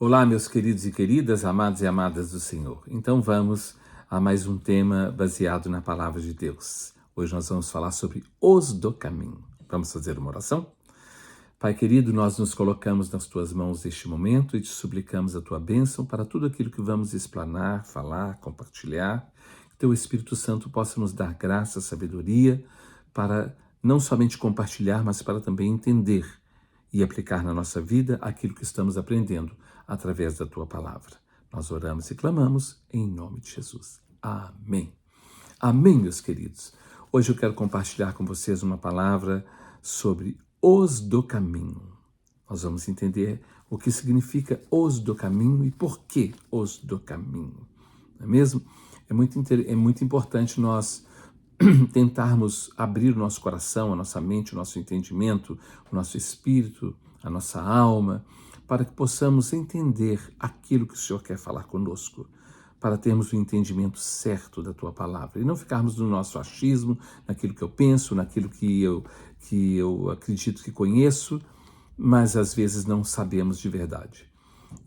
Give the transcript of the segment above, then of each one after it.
Olá, meus queridos e queridas, amados e amadas do Senhor. Então vamos a mais um tema baseado na Palavra de Deus. Hoje nós vamos falar sobre os do caminho. Vamos fazer uma oração? Pai querido, nós nos colocamos nas Tuas mãos neste momento e te suplicamos a Tua bênção para tudo aquilo que vamos explanar, falar, compartilhar. Que Teu Espírito Santo possa nos dar graça, sabedoria, para não somente compartilhar, mas para também entender e aplicar na nossa vida aquilo que estamos aprendendo através da Tua Palavra. Nós oramos e clamamos em nome de Jesus. Amém. Amém, meus queridos. Hoje eu quero compartilhar com vocês uma palavra sobre os do caminho. Nós vamos entender o que significa os do caminho e por que os do caminho. Não é mesmo? É muito importante nós tentarmos abrir o nosso coração, a nossa mente, o nosso entendimento, o nosso espírito, a nossa alma, para que possamos entender aquilo que o Senhor quer falar conosco, para termos o entendimento certo da Tua Palavra e não ficarmos no nosso achismo, naquilo que eu penso, naquilo que eu acredito que conheço, mas às vezes não sabemos de verdade.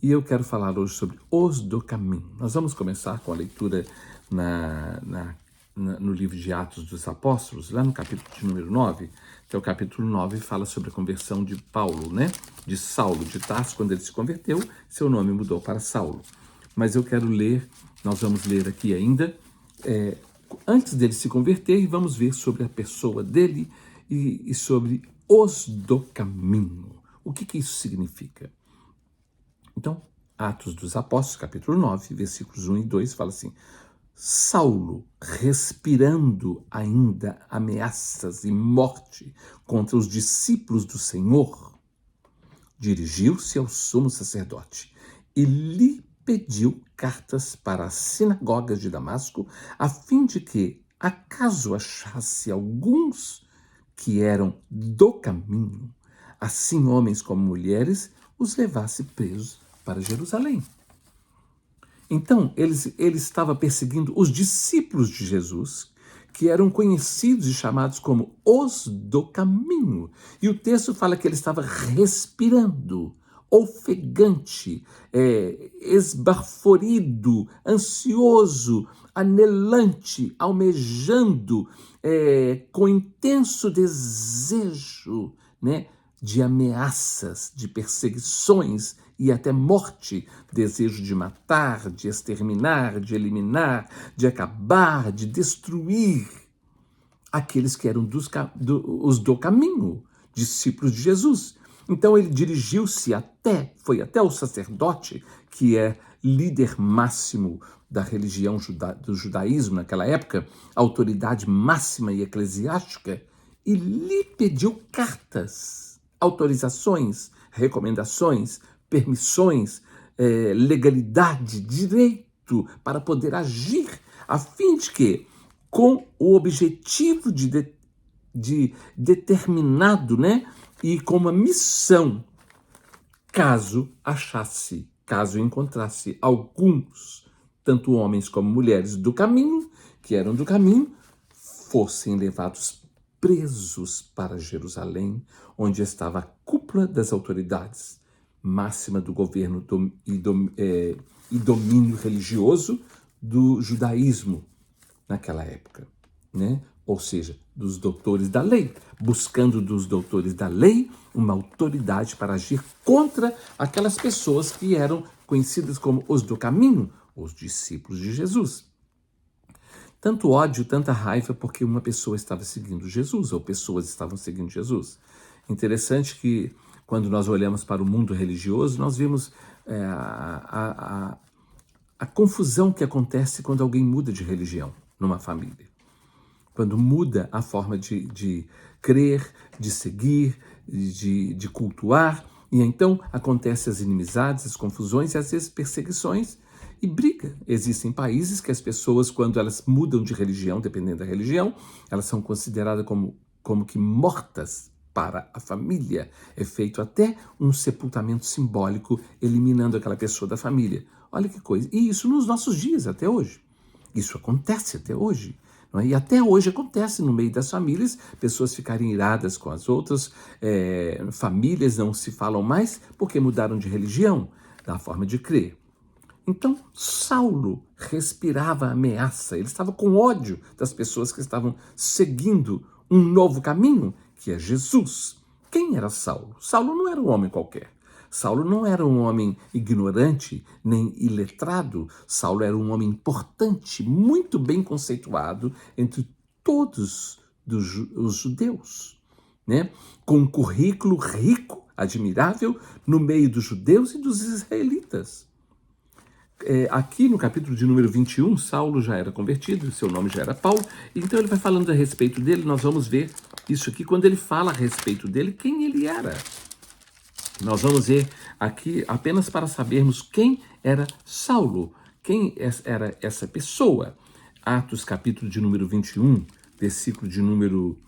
E eu quero falar hoje sobre os do caminho. Nós vamos começar com a leitura no livro de Atos dos Apóstolos, lá no capítulo de número 9, que é o capítulo 9, fala sobre a conversão de Paulo, de Saulo de Tarso. Quando ele se converteu, seu nome mudou para Saulo. Mas eu quero ler, nós vamos ler aqui ainda, antes dele se converter, e vamos ver sobre a pessoa dele e sobre os do caminho. O que isso significa? Então, Atos dos Apóstolos, capítulo 9, versículos 1 e 2, fala assim: Saulo, respirando ainda ameaças e morte contra os discípulos do Senhor, dirigiu-se ao sumo sacerdote e lhe pediu cartas para as sinagogas de Damasco, a fim de que, acaso achasse alguns que eram do caminho, assim homens como mulheres, os levasse presos para Jerusalém. Então, ele estava perseguindo os discípulos de Jesus, que eram conhecidos e chamados como os do caminho. E o texto fala que ele estava respirando, ofegante, esbaforido, ansioso, anelante, almejando, com intenso desejo, de ameaças, de perseguições e até morte, desejo de matar, de exterminar, de eliminar, de acabar, de destruir aqueles que eram os do caminho, discípulos de Jesus. Então ele foi até o sacerdote, que é líder máximo da religião do judaísmo naquela época, autoridade máxima e eclesiástica, e lhe pediu cartas, autorizações, recomendações, permissões, legalidade, direito para poder agir, a fim de que, com o objetivo de determinado, e com uma missão, caso encontrasse alguns, tanto homens como mulheres do caminho, que eram do caminho, fossem levados presos para Jerusalém, onde estava a cúpula das autoridades máxima do governo e domínio religioso do judaísmo naquela época, Ou seja, dos doutores da lei, buscando dos doutores da lei uma autoridade para agir contra aquelas pessoas que eram conhecidas como os do caminho, os discípulos de Jesus. Tanto ódio, tanta raiva porque uma pessoa estava seguindo Jesus, ou pessoas estavam seguindo Jesus. Interessante que, quando nós olhamos para o mundo religioso, nós vemos a confusão que acontece quando alguém muda de religião numa família. Quando muda a forma de crer, de seguir, de cultuar, e então acontecem as inimizades, as confusões e às vezes perseguições e briga. Existem países que as pessoas, quando elas mudam de religião, dependendo da religião, elas são consideradas como que mortas para a família. É feito até um sepultamento simbólico, eliminando aquela pessoa da família. Olha que coisa. E isso nos nossos dias, até hoje. Isso acontece até hoje. E até hoje acontece no meio das famílias, pessoas ficarem iradas com as outras, famílias não se falam mais porque mudaram de religião. da forma de crer. Então, Saulo respirava ameaça, ele estava com ódio das pessoas que estavam seguindo um novo caminho, que é Jesus. Quem era Saulo? Saulo não era um homem qualquer. Saulo não era um homem ignorante nem iletrado. Saulo era um homem importante, muito bem conceituado entre todos os judeus, né? Com um currículo rico, admirável, no meio dos judeus e dos israelitas. Aqui no capítulo de número 21, Saulo já era convertido, seu nome já era Paulo, então ele vai falando a respeito dele, nós vamos ver isso aqui, quando ele fala a respeito dele, quem ele era. Nós vamos ver aqui apenas para sabermos quem era Saulo, quem era essa pessoa. Atos capítulo de número 21, versículo de número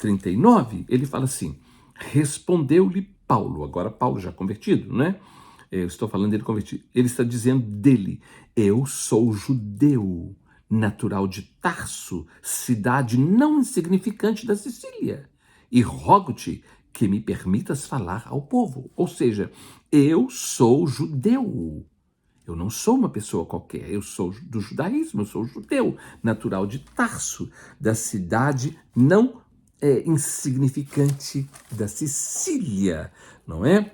39, ele fala assim, respondeu-lhe Paulo, agora Paulo já convertido, né? Eu estou falando dele convertido. Ele está dizendo dele, eu sou judeu, natural de Tarso, cidade não insignificante da Sicília, e rogo-te que me permitas falar ao povo. Ou seja, eu sou judeu. Eu não sou uma pessoa qualquer, eu sou do judaísmo, eu sou judeu, natural de Tarso, da cidade não insignificante da Sicília, não é?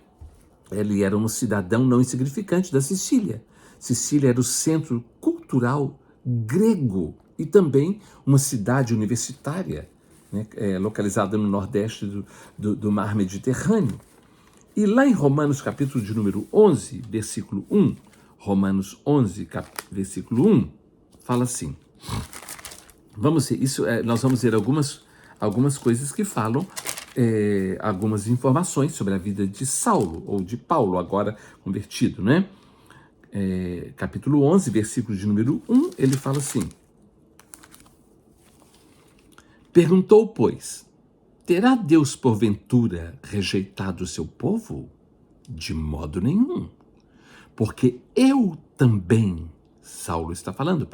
Ele era um cidadão não insignificante da Sicília. Sicília era o centro cultural grego e também uma cidade universitária, né, localizada no nordeste do mar Mediterrâneo. E lá em Romanos capítulo de número 11, versículo 1, Romanos 11, versículo 1, fala assim, vamos ver, nós vamos ver algumas coisas que falam algumas informações sobre a vida de Saulo, ou de Paulo, agora convertido, né? Capítulo 11, versículo de número 1, ele fala assim, perguntou, pois, terá Deus porventura rejeitado o seu povo? De modo nenhum, porque eu também, Paulo está falando,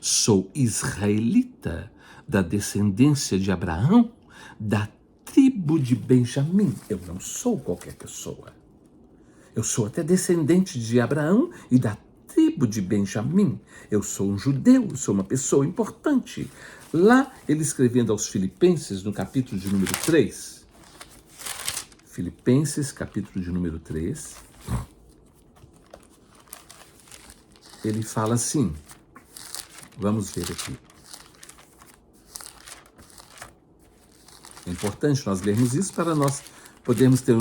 sou israelita, da descendência de Abraão, da tribo de Benjamim. Eu não sou qualquer pessoa. Eu sou até descendente de Abraão e da tribo de Benjamim. Eu sou um judeu, eu sou uma pessoa importante. Lá, ele escrevendo aos Filipenses, no capítulo de número 3, Filipenses, capítulo de número 3, ele fala assim, vamos ver aqui. É importante nós lermos isso para nós podermos ter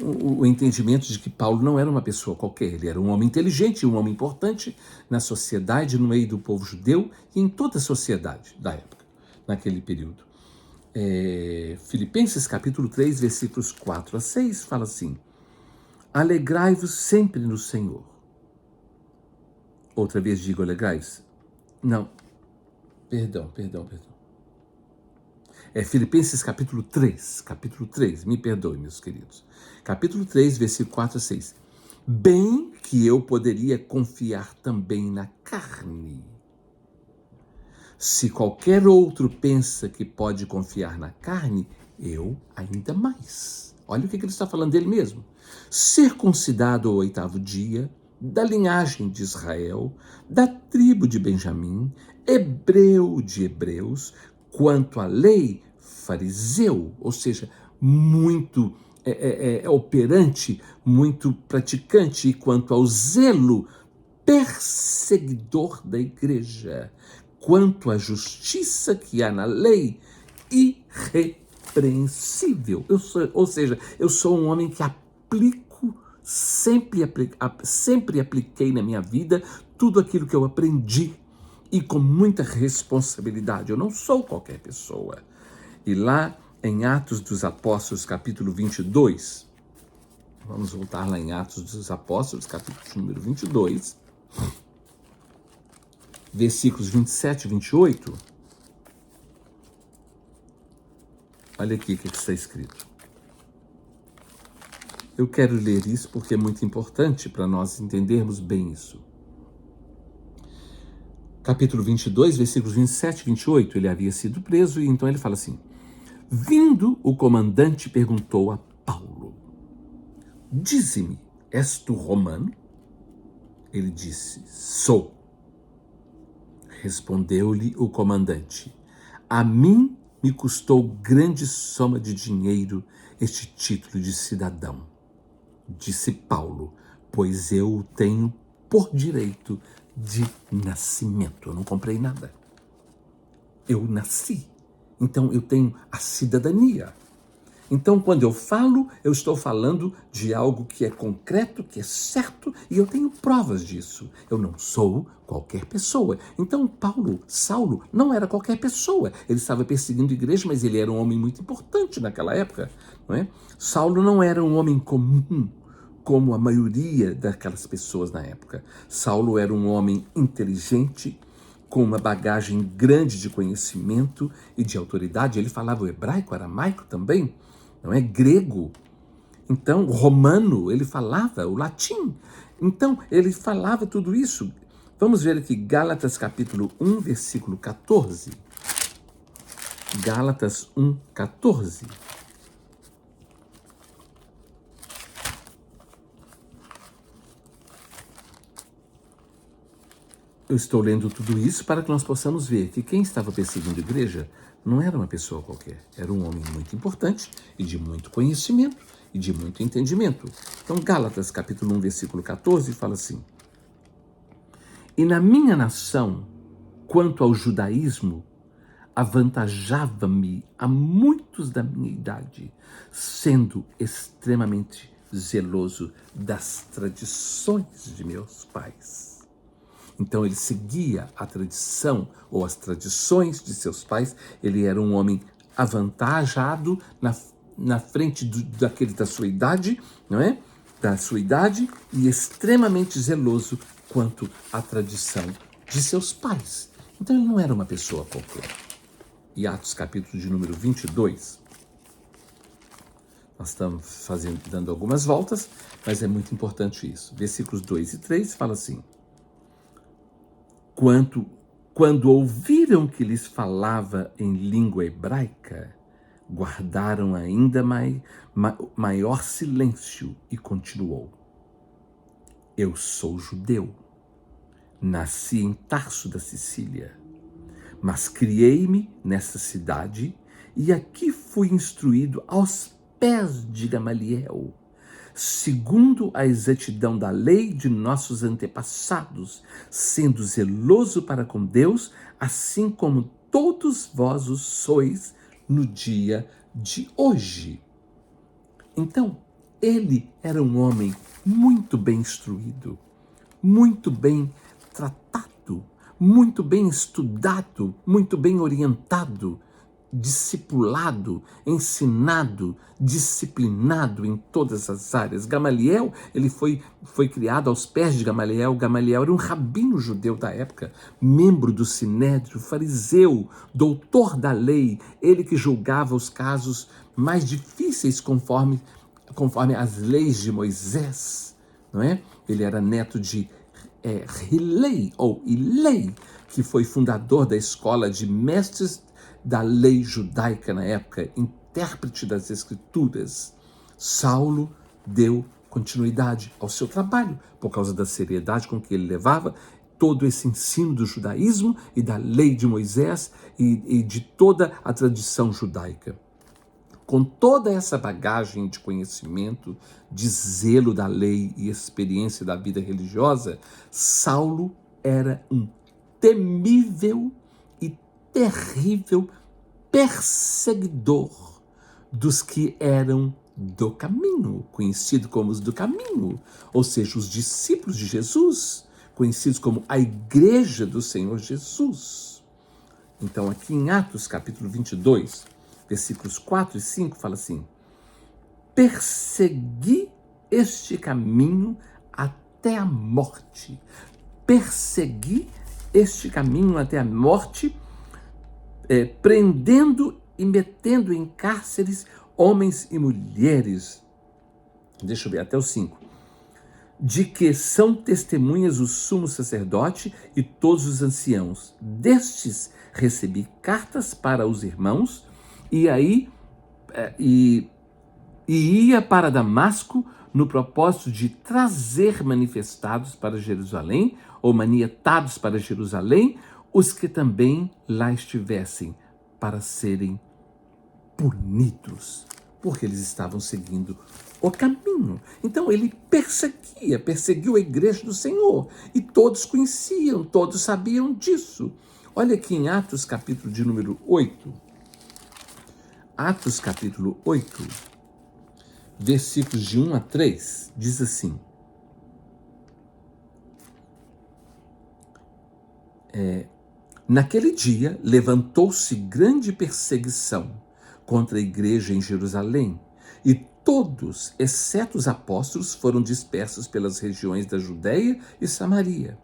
o entendimento de que Paulo não era uma pessoa qualquer, ele era um homem inteligente, um homem importante na sociedade, no meio do povo judeu e em toda a sociedade da época, naquele período. Filipenses capítulo 3, versículos 4 a 6, fala assim, alegrai-vos sempre no Senhor. Outra vez digo alegrai-vos? Não, perdão. Filipenses capítulo 3, me perdoe, meus queridos. Capítulo 3, versículo 4 a 6. Bem que eu poderia confiar também na carne. Se qualquer outro pensa que pode confiar na carne, eu ainda mais. Olha o que ele está falando dele mesmo. Circuncidado ao 8º dia, da linhagem de Israel, da tribo de Benjamim, hebreu de hebreus, quanto à lei, fariseu, ou seja, muito operante, muito praticante, e quanto ao zelo, perseguidor da igreja, quanto à justiça que há na lei, irrepreensível. Ou seja, eu sou um homem que sempre apliquei na minha vida tudo aquilo que eu aprendi, e com muita responsabilidade. Eu não sou qualquer pessoa. E lá em Atos dos Apóstolos, capítulo 22, vamos voltar lá em Atos dos Apóstolos, capítulo número 22, versículos 27 e 28, olha aqui o que está escrito. Eu quero ler isso porque é muito importante para nós entendermos bem isso. Capítulo 22, versículos 27 e 28, ele havia sido preso e então ele fala assim, vindo o comandante perguntou a Paulo, dize-me, és tu romano? Ele disse, sou. Respondeu-lhe o comandante, a mim me custou grande soma de dinheiro este título de cidadão. Disse Paulo, pois eu o tenho por direito de nascimento. Eu não comprei nada. Eu nasci. Então eu tenho a cidadania. Então, quando eu falo, eu estou falando de algo que é concreto, que é certo, e eu tenho provas disso. Eu não sou qualquer pessoa. Então, Saulo, não era qualquer pessoa. Ele estava perseguindo a igreja, mas ele era um homem muito importante naquela época, não é? Saulo não era um homem comum, como a maioria daquelas pessoas na época. Saulo era um homem inteligente, com uma bagagem grande de conhecimento e de autoridade. Ele falava o hebraico, aramaico também, não é? Grego. Então, romano, ele falava o latim. Então, ele falava tudo isso. Vamos ver aqui, Gálatas capítulo 1, versículo 14. Gálatas 1, 14. Eu estou lendo tudo isso para que nós possamos ver que quem estava perseguindo a igreja não era uma pessoa qualquer, era um homem muito importante e de muito conhecimento e de muito entendimento. Então, Gálatas, capítulo 1, versículo 14, fala assim: E na minha nação, quanto ao judaísmo, avantajava-me a muitos da minha idade, sendo extremamente zeloso das tradições de meus pais. Então ele seguia a tradição ou as tradições de seus pais. Ele era um homem avantajado na frente daquele da sua idade, não é? Da sua idade, e extremamente zeloso quanto à tradição de seus pais. Então ele não era uma pessoa qualquer. E Atos capítulo de número 22, nós estamos dando algumas voltas, mas é muito importante isso. Versículos 2 e 3 fala assim: Quando ouviram que lhes falava em língua hebraica, guardaram ainda maior silêncio e continuou. Eu sou judeu, nasci em Tarso da Sicília, mas criei-me nessa cidade e aqui fui instruído aos pés de Gamaliel, segundo a exatidão da lei de nossos antepassados, sendo zeloso para com Deus, assim como todos vós o sois no dia de hoje. Então, ele era um homem muito bem instruído, muito bem tratado, muito bem estudado, muito bem orientado, discipulado, ensinado, disciplinado em todas as áreas. Gamaliel, ele foi criado aos pés de Gamaliel. Gamaliel era um rabino judeu da época, membro do Sinédrio, fariseu, doutor da lei, ele que julgava os casos mais difíceis conforme as leis de Moisés, não é? Ele era neto de Hilei, ou Ilei, que foi fundador da escola de mestres da lei judaica na época, intérprete das escrituras. Saulo deu continuidade ao seu trabalho por causa da seriedade com que ele levava todo esse ensino do judaísmo e da lei de Moisés e de toda a tradição judaica. Com toda essa bagagem de conhecimento, de zelo da lei e experiência da vida religiosa, Saulo era um temível e terrível perseguidor dos que eram do caminho, conhecido como os do caminho, ou seja, os discípulos de Jesus, conhecidos como a igreja do Senhor Jesus. Então aqui em Atos capítulo 22, versículos 4 e 5, fala assim: persegui este caminho até a morte. Persegui este caminho até a morte, prendendo e metendo em cárceres homens e mulheres. Deixa eu ver, até o 5. De que são testemunhas o sumo sacerdote e todos os anciãos. Destes recebi cartas para os irmãos, e ia para Damasco no propósito de trazer manifestados para Jerusalém, ou manietados para Jerusalém, os que também lá estivessem, para serem punidos, porque eles estavam seguindo o caminho. Então ele perseguiu a igreja do Senhor, e todos conheciam, todos sabiam disso. Olha aqui em Atos capítulo de número 8, Atos capítulo 8, versículos de 1 a 3, diz assim: naquele dia levantou-se grande perseguição contra a igreja em Jerusalém, e todos, exceto os apóstolos, foram dispersos pelas regiões da Judéia e Samaria.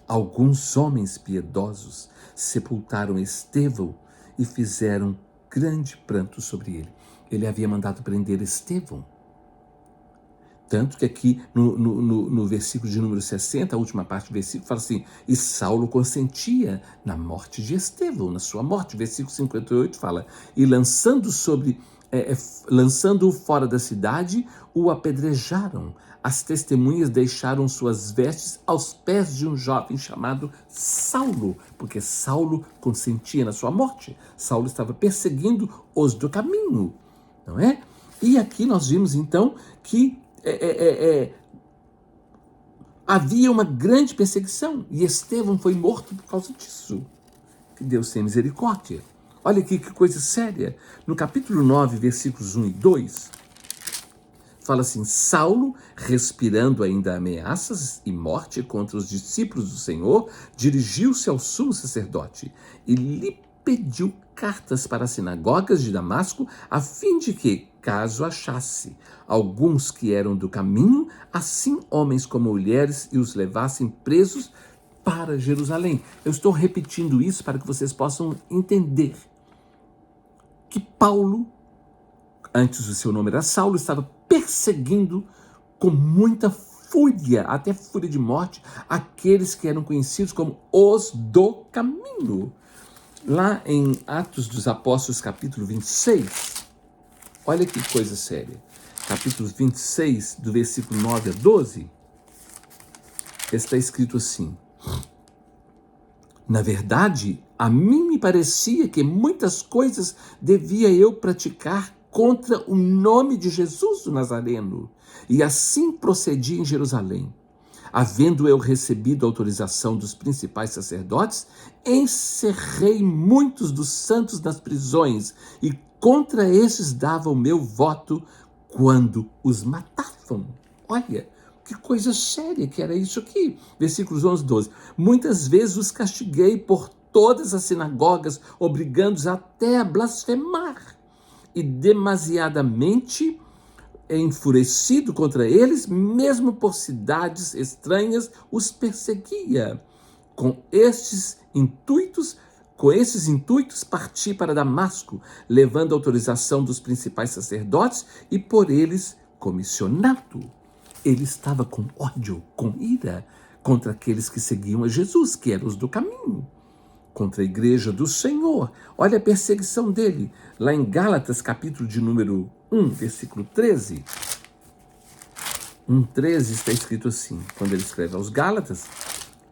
Alguns homens piedosos sepultaram Estevão e fizeram grande pranto sobre ele. Ele havia mandado prender Estevão. Tanto que aqui no versículo de número 60, a última parte do versículo, fala assim: e Saulo consentia na morte de Estevão, na sua morte. Versículo 58 fala: e lançando-o fora da cidade, o apedrejaram. As testemunhas deixaram suas vestes aos pés de um jovem chamado Saulo, porque Saulo consentia na sua morte. Saulo estava perseguindo os do caminho, não é? E aqui nós vimos então que havia uma grande perseguição, e Estevão foi morto por causa disso. Que Deus tenha misericórdia. Olha aqui que coisa séria. No capítulo 9, versículos 1 e 2, fala assim: Saulo, respirando ainda ameaças e morte contra os discípulos do Senhor, dirigiu-se ao sumo sacerdote e lhe pediu cartas para as sinagogas de Damasco, a fim de que, caso achasse alguns que eram do caminho, assim homens como mulheres, e os levassem presos para Jerusalém. Eu estou repetindo isso para que vocês possam entender que Paulo, antes o seu nome era Saulo, estava perseguindo com muita fúria, até fúria de morte, aqueles que eram conhecidos como os do caminho. Lá em Atos dos Apóstolos, capítulo 26, olha que coisa séria. Capítulo 26, do versículo 9 a 12, está escrito assim: na verdade, a mim me parecia que muitas coisas devia eu praticar contra o nome de Jesus do Nazareno, e assim procedi em Jerusalém. Havendo eu recebido autorização dos principais sacerdotes, encerrei muitos dos santos nas prisões, e contra esses dava o meu voto quando os matavam. Olha, que coisa séria que era isso aqui. Versículos 11 e 12. Muitas vezes os castiguei por todas as sinagogas, obrigando-os até a blasfemar. E demasiadamente enfurecido contra eles, mesmo por cidades estranhas, os perseguia. Com esses intuitos, parti para Damasco, levando a autorização dos principais sacerdotes e por eles comissionado. Ele estava com ódio, com ira, contra aqueles que seguiam a Jesus, que eram os do caminho, contra a igreja do Senhor. Olha a perseguição dele, lá em Gálatas, capítulo de número 1, versículo 13. 1:13 está escrito assim, quando ele escreve aos Gálatas,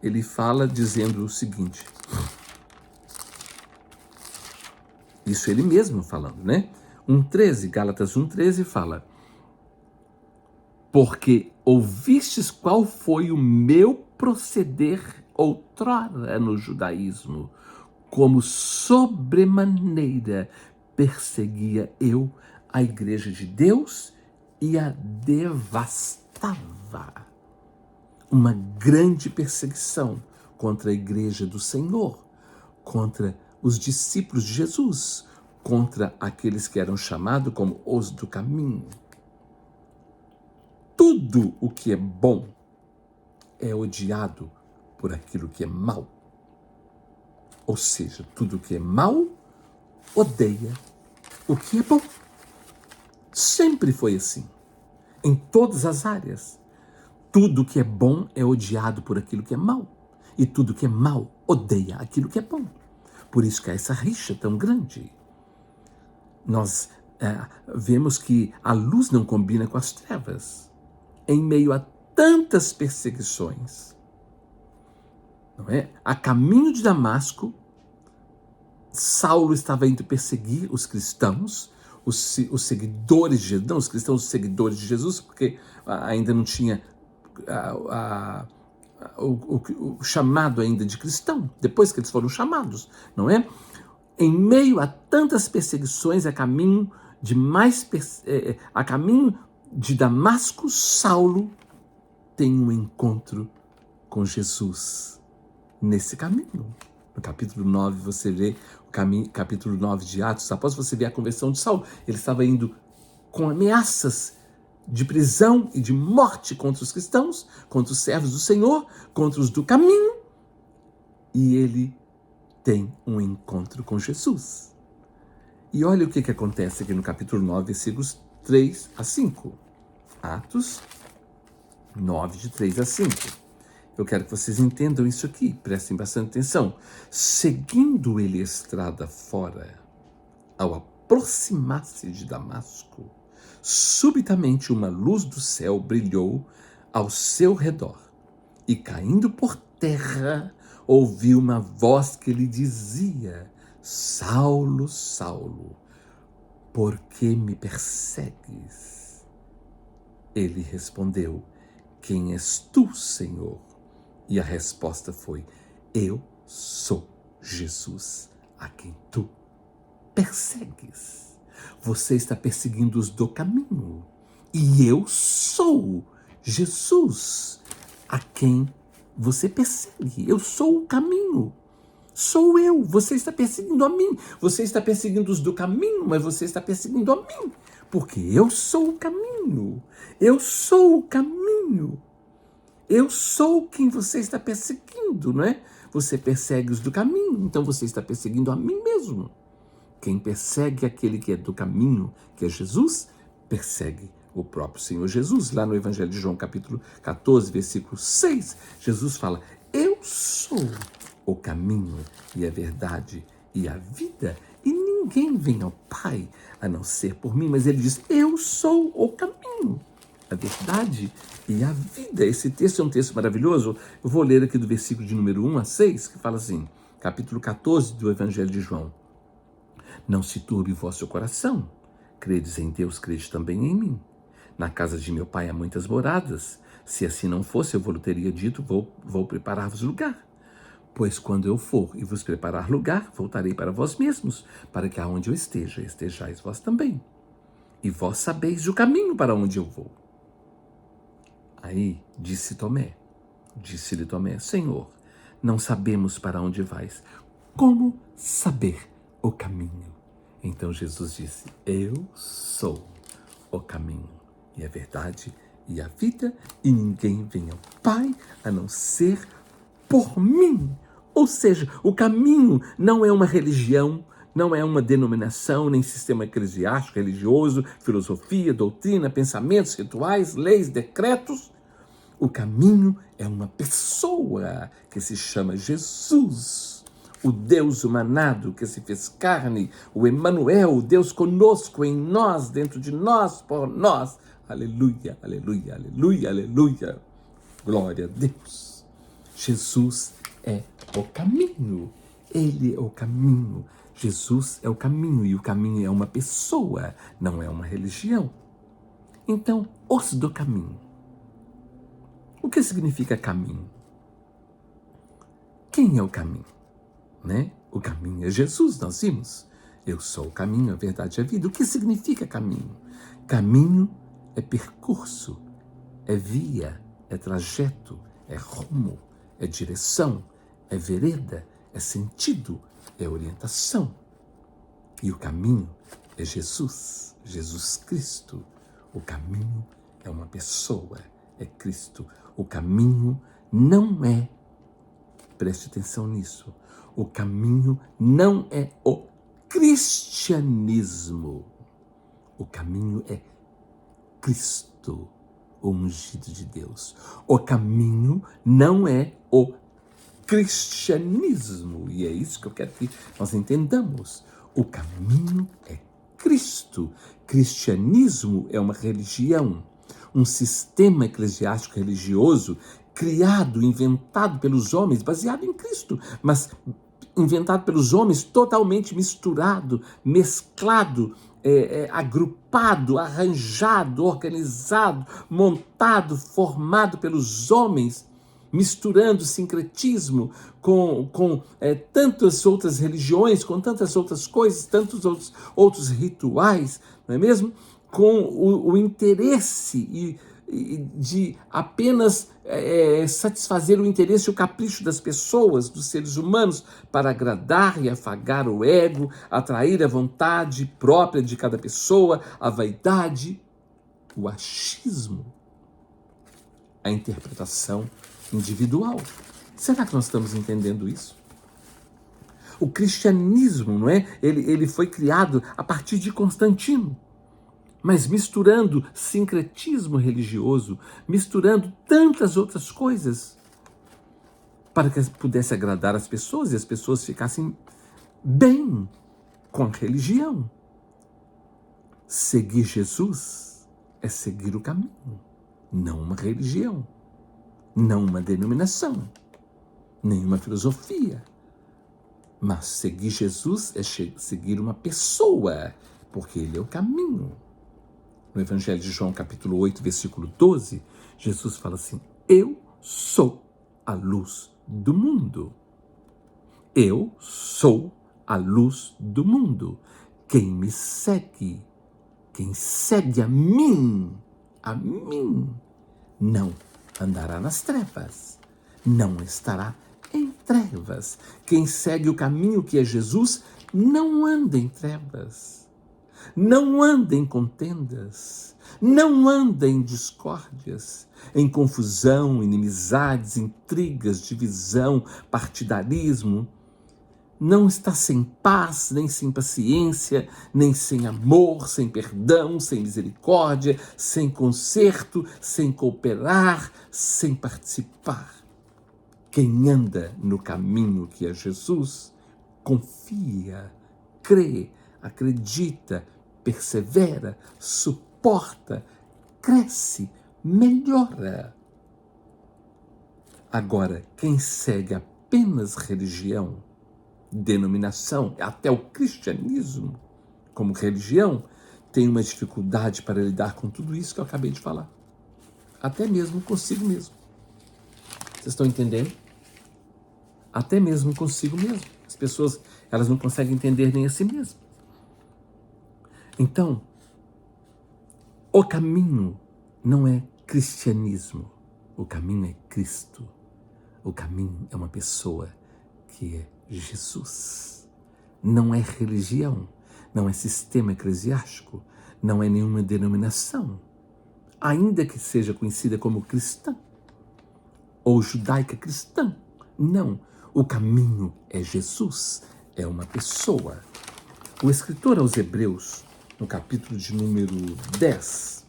ele fala dizendo o seguinte, isso ele mesmo falando, né? 1:13, Gálatas 1:13 fala: porque ouvistes qual foi o meu proceder outrora no judaísmo, como sobremaneira perseguia eu a igreja de Deus e a devastava. Uma grande perseguição contra a igreja do Senhor, contra os discípulos de Jesus, contra aqueles que eram chamados como os do caminho. Tudo o que é bom é odiado por aquilo que é mal. Ou seja, tudo o que é mal odeia o que é bom. Sempre foi assim, em todas as áreas. Tudo que é bom é odiado por aquilo que é mal. E tudo que é mal odeia aquilo que é bom. Por isso que há essa rixa tão grande. Nós vemos que a luz não combina com as trevas. em meio a tantas perseguições, não é? A caminho de Damasco, Saulo estava indo perseguir os cristãos, os seguidores de Jesus, não os cristãos, os seguidores de Jesus, porque ainda não tinha o chamado ainda de cristão, depois que eles foram chamados, não é? Em meio a tantas perseguições, a caminho de Damasco, Saulo tem um encontro com Jesus nesse caminho. No capítulo 9, você vê capítulo 9 de Atos, após você ver a conversão de Saulo, ele estava indo com ameaças de prisão e de morte contra os cristãos, contra os servos do Senhor, contra os do caminho, e ele tem um encontro com Jesus. E olha o que acontece aqui no capítulo 9, versículos 3 a 5. Atos 9, de 3 a 5. Eu quero que vocês entendam isso aqui, prestem bastante atenção. Seguindo ele estrada fora, ao aproximar-se de Damasco, subitamente uma luz do céu brilhou ao seu redor, e caindo por terra, ouviu uma voz que lhe dizia: Saulo, Saulo, por que me persegues? Ele respondeu: Quem és tu, Senhor? E a resposta foi: Eu sou Jesus, a quem tu persegues. Você está perseguindo os do caminho. E eu sou Jesus, a quem você persegue. Eu sou o caminho. Sou eu. Você está perseguindo a mim. Você está perseguindo os do caminho, mas você está perseguindo a mim. Porque eu sou o caminho. Eu sou o caminho. Eu sou quem você está perseguindo, não é? Você persegue os do caminho, então você está perseguindo a mim mesmo. Quem persegue aquele que é do caminho, que é Jesus, persegue o próprio Senhor Jesus. Lá no Evangelho de João, capítulo 14, versículo 6, Jesus fala: Eu sou o caminho e a verdade e a vida, e ninguém vem ao Pai a não ser por mim. Mas ele diz: Eu sou o caminho, a verdade e a vida. Esse texto é um texto maravilhoso. Eu vou ler aqui do versículo de número 1 a 6, que fala assim, capítulo 14 do Evangelho de João. Não se turbe o vosso coração. Credes em Deus, credes também em mim. Na casa de meu pai há muitas moradas. Se assim não fosse, eu vos teria dito: vou preparar-vos lugar. Pois quando eu for e vos preparar lugar, voltarei para vós mesmos, para que aonde eu esteja, estejais vós também. E vós sabeis o caminho para onde eu vou. Aí disse-lhe Tomé: Senhor, não sabemos para onde vais. Como saber o caminho? Então Jesus disse: Eu sou o caminho e a verdade e a vida, e ninguém vem ao Pai a não ser por mim. Ou seja, o caminho não é uma religião, não é uma denominação, nem sistema eclesiástico, religioso, filosofia, doutrina, pensamentos, rituais, leis, decretos. O caminho é uma pessoa que se chama Jesus, o Deus humanado que se fez carne, o Emanuel, o Deus conosco, em nós, dentro de nós, por nós. Aleluia, aleluia, aleluia, aleluia. Glória a Deus. Jesus é o caminho. Ele é o caminho. Jesus é o caminho, e o caminho é uma pessoa, não é uma religião. Então, os do caminho. O que significa caminho? Quem é o caminho? Né? O caminho é Jesus, nós vimos. Eu sou o caminho, a verdade e a vida. O que significa caminho? Caminho é percurso, é via, é trajeto, é rumo, é direção, é vereda, é sentido, é orientação. E o caminho é Jesus, Jesus Cristo. O caminho é uma pessoa, é Cristo. O caminho não é, preste atenção nisso, o caminho não é o cristianismo. O caminho é Cristo, o ungido de Deus. O caminho não é o cristianismo. E é isso que eu quero que nós entendamos. O caminho é Cristo. Cristianismo é uma religião. um sistema eclesiástico religioso criado, inventado pelos homens, baseado em Cristo, mas inventado pelos homens, totalmente misturado, mesclado, agrupado, arranjado, organizado, montado, formado pelos homens, misturando sincretismo com tantas outras religiões, com tantas outras coisas, tantos outros rituais, não é mesmo? Com o interesse de apenas satisfazer o interesse e o capricho das pessoas, dos seres humanos, para agradar e afagar o ego, atrair a vontade própria de cada pessoa, a vaidade, o achismo, a interpretação individual. Será que nós estamos entendendo isso? O cristianismo, não é? Ele foi criado a partir de Constantino, mas misturando sincretismo religioso, misturando tantas outras coisas, para que pudesse agradar as pessoas e as pessoas ficassem bem com a religião. Seguir Jesus é seguir o caminho, não uma religião, não uma denominação, nenhuma filosofia. Mas seguir Jesus é seguir uma pessoa, porque ele é o caminho. No Evangelho de João, capítulo 8, versículo 12, Jesus fala assim: eu sou a luz do mundo. Eu sou a luz do mundo. Quem me segue, quem segue a mim, não andará nas trevas, não estará em trevas. Quem segue o caminho que é Jesus, não anda em trevas. Não anda em contendas, não anda em discórdias, em confusão, inimizades, intrigas, divisão, partidarismo. Não está sem paz, nem sem paciência, nem sem amor, sem perdão, sem misericórdia, sem conserto, sem cooperar, sem participar. Quem anda no caminho que é Jesus, confia, crê, acredita, persevera, suporta, cresce, melhora. Agora, quem segue apenas religião, denominação, até o cristianismo como religião, tem uma dificuldade para lidar com tudo isso que eu acabei de falar. Até mesmo consigo mesmo. Vocês estão entendendo? Até mesmo consigo mesmo. As pessoas, elas não conseguem entender nem a si mesmas. Então, o caminho não é cristianismo. O caminho é Cristo. O caminho é uma pessoa que é Jesus. Não é religião, não é sistema eclesiástico, não é nenhuma denominação, ainda que seja conhecida como cristã ou judaica cristã. Não, o caminho é Jesus, é uma pessoa. O escritor aos Hebreus, no capítulo de número 10,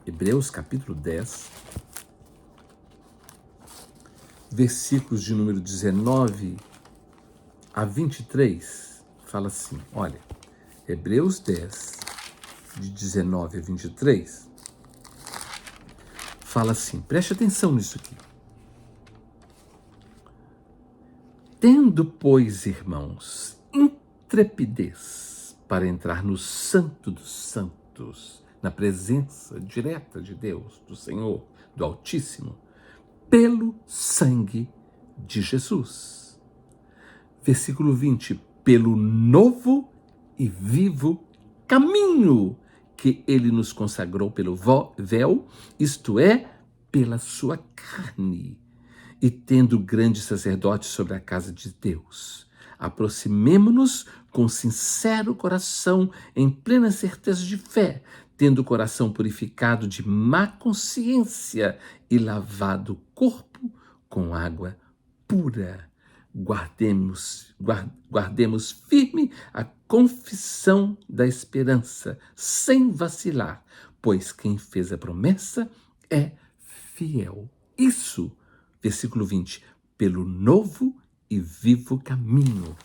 Hebreus capítulo 10, versículos de número 19 a 23, fala assim, olha, Hebreus 10, de 19 a 23, fala assim, preste atenção nisso aqui. Tendo, pois, irmãos, intrepidez para entrar no Santo dos Santos, na presença direta de Deus, do Senhor, do Altíssimo, pelo sangue de Jesus. Versículo 20, pelo novo e vivo caminho que ele nos consagrou pelo véu, isto é, pela sua carne. E tendo grande sacerdote sobre a casa de Deus, aproximemo-nos com sincero coração, em plena certeza de fé, tendo o coração purificado de má consciência e lavado o corpo com água pura. Guardemos firme a confissão da esperança, sem vacilar, pois quem fez a promessa é fiel. Isso, versículo 20, pelo novo e vivo caminho,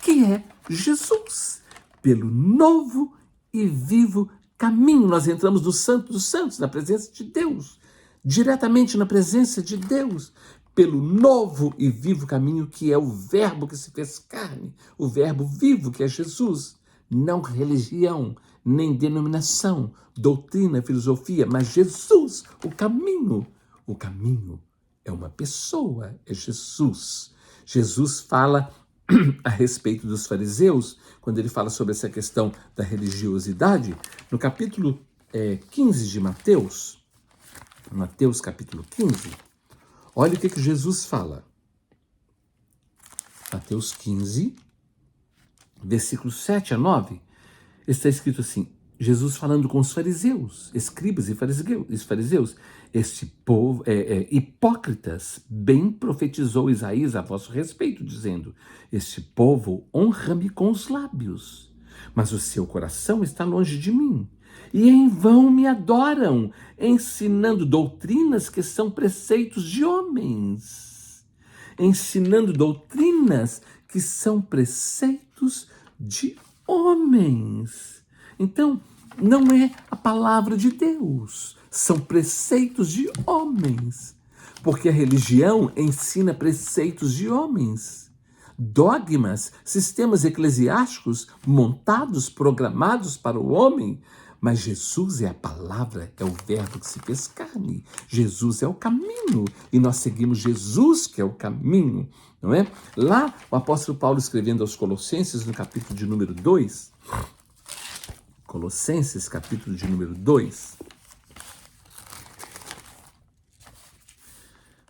que é Jesus, pelo novo e vivo caminho, nós entramos no Santo dos Santos, na presença de Deus, diretamente na presença de Deus, pelo novo e vivo caminho que é o Verbo que se fez carne, o Verbo vivo que é Jesus, não religião, nem denominação, doutrina, filosofia, mas Jesus, o caminho. O caminho é uma pessoa, é Jesus. Jesus fala a respeito dos fariseus, quando ele fala sobre essa questão da religiosidade, no capítulo 15 de Mateus, Mateus capítulo 15, olha o que Jesus fala. Mateus 15, versículos 7 a 9, está escrito assim, Jesus falando com os fariseus, escribas e fariseus, este povo, hipócritas, bem profetizou Isaías a vosso respeito, dizendo, este povo honra-me com os lábios, mas o seu coração está longe de mim, e em vão me adoram, ensinando doutrinas que são preceitos de homens. Ensinando doutrinas que são preceitos de homens. Então, não é a palavra de Deus, são preceitos de homens. Porque a religião ensina preceitos de homens. Dogmas, sistemas eclesiásticos montados, programados para o homem. Mas Jesus é a palavra, é o Verbo que se fez carne. Jesus é o caminho e nós seguimos Jesus, que é o caminho, não é? Lá, o apóstolo Paulo escrevendo aos Colossenses, no capítulo de número 2, Colossenses, capítulo de número 2,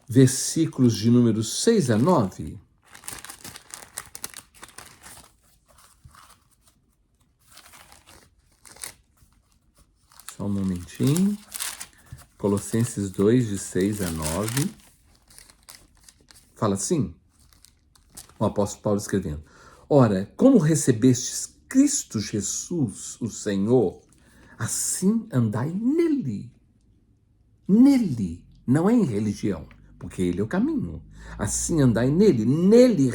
versículos de número 6 a 9, só um momentinho. Colossenses 2, de 6 a 9. Fala assim, o apóstolo Paulo escrevendo. Ora, como recebestes Cristo Jesus, o Senhor, assim andai nele. Nele, não é em religião, porque ele é o caminho. Assim andai nele,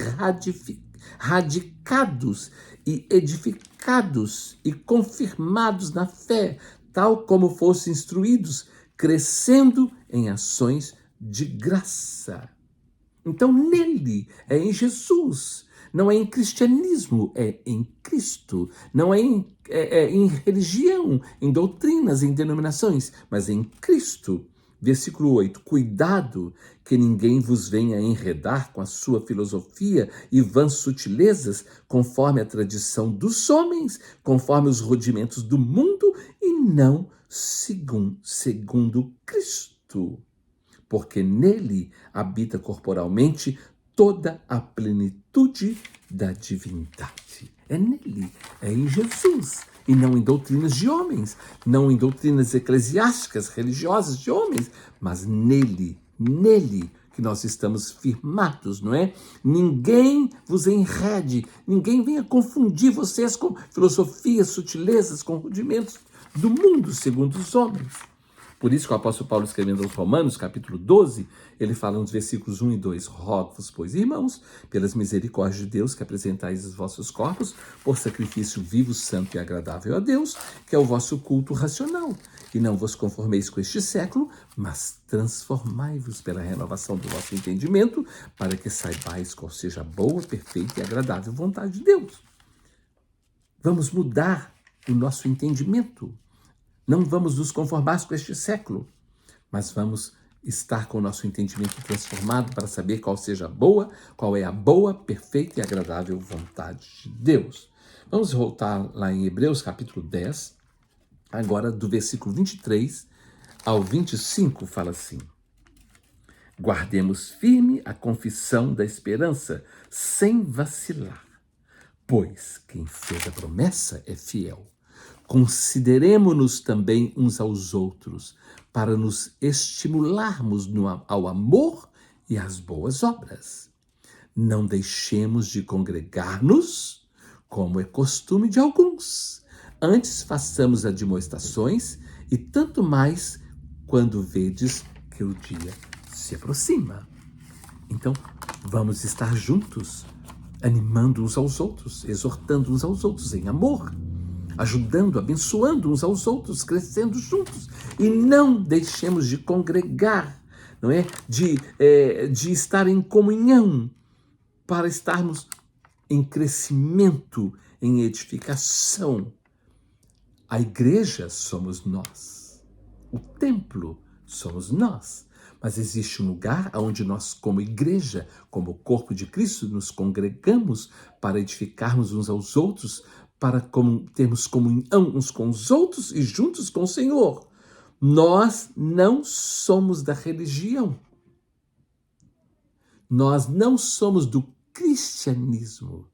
radicados e edificados e confirmados na fé, tal como fossem instruídos, crescendo em ações de graça. Então, nele, é em Jesus, não é em cristianismo, é em Cristo, não é em religião, em doutrinas, em denominações, mas em Cristo. Versículo 8, cuidado que ninguém vos venha enredar com a sua filosofia e vãs sutilezas, conforme a tradição dos homens, conforme os rudimentos do mundo e não segundo Cristo. Porque nele habita corporalmente toda a plenitude da divindade. É nele, é em Jesus, e não em doutrinas de homens, não em doutrinas eclesiásticas, religiosas de homens, mas nele que nós estamos firmados, não é? Ninguém vos enrede, ninguém venha confundir vocês com filosofias, sutilezas, com rudimentos do mundo, segundo os homens. Por isso que o apóstolo Paulo, escrevendo aos Romanos, capítulo 12, ele fala nos versículos 1 e 2, rogo-vos, pois, irmãos, pelas misericórdias de Deus, que apresentais os vossos corpos por sacrifício vivo, santo e agradável a Deus, que é o vosso culto racional. E não vos conformeis com este século, mas transformai-vos pela renovação do vosso entendimento, para que saibais qual seja a boa, perfeita e agradável vontade de Deus. Vamos mudar o nosso entendimento. Não vamos nos conformar com este século, mas vamos estar com o nosso entendimento transformado para saber qual é a boa, perfeita e agradável vontade de Deus. Vamos voltar lá em Hebreus capítulo 10, agora do versículo 23 ao 25, fala assim. Guardemos firme a confissão da esperança, sem vacilar, pois quem fez a promessa é fiel. Consideremo-nos também uns aos outros, para nos estimularmos ao amor e às boas obras. Não deixemos de congregar-nos, como é costume de alguns. Antes façamos admoestações, e tanto mais quando vedes que o dia se aproxima. Então, vamos estar juntos, animando uns aos outros, exortando uns aos outros em amor. ajudando, abençoando uns aos outros, crescendo juntos. E não deixemos de congregar, não é? De estar em comunhão, para estarmos em crescimento, em edificação. A igreja somos nós. O templo somos nós. Mas existe um lugar onde nós, como igreja, como corpo de Cristo, nos congregamos para edificarmos uns aos outros, para termos comunhão uns com os outros e juntos com o Senhor. Nós não somos da religião. Nós não somos do cristianismo.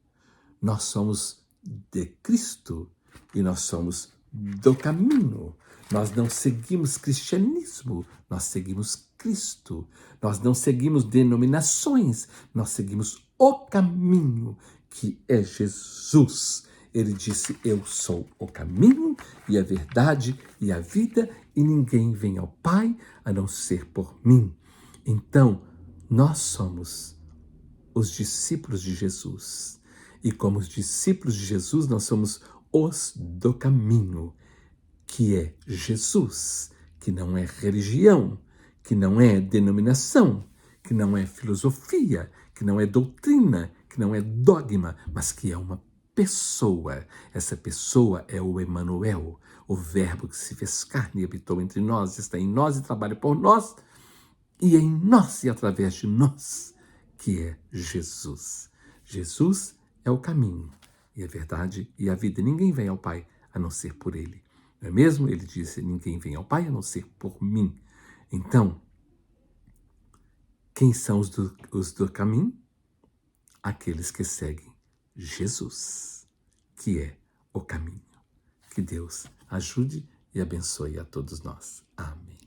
Nós somos de Cristo e nós somos do caminho. Nós não seguimos cristianismo, nós seguimos Cristo. Nós não seguimos denominações, nós seguimos o caminho, que é Jesus. Ele disse: eu sou o caminho e a verdade e a vida, e ninguém vem ao Pai a não ser por mim. Então, nós somos os discípulos de Jesus. E como os discípulos de Jesus, nós somos os do caminho, que é Jesus, que não é religião, que não é denominação, que não é filosofia, que não é doutrina, que não é dogma, mas que é uma pessoa. Essa pessoa é o Emanuel, o Verbo que se fez carne e habitou entre nós, está em nós e trabalha por nós, e em nós e através de nós, que é Jesus. Jesus é o caminho, e a verdade e a vida. Ninguém vem ao Pai a não ser por Ele. Não é mesmo? Ele disse: ninguém vem ao Pai a não ser por mim. Então, quem são os do caminho? Aqueles que seguem Jesus, que é o caminho. Que Deus ajude e abençoe a todos nós. Amém.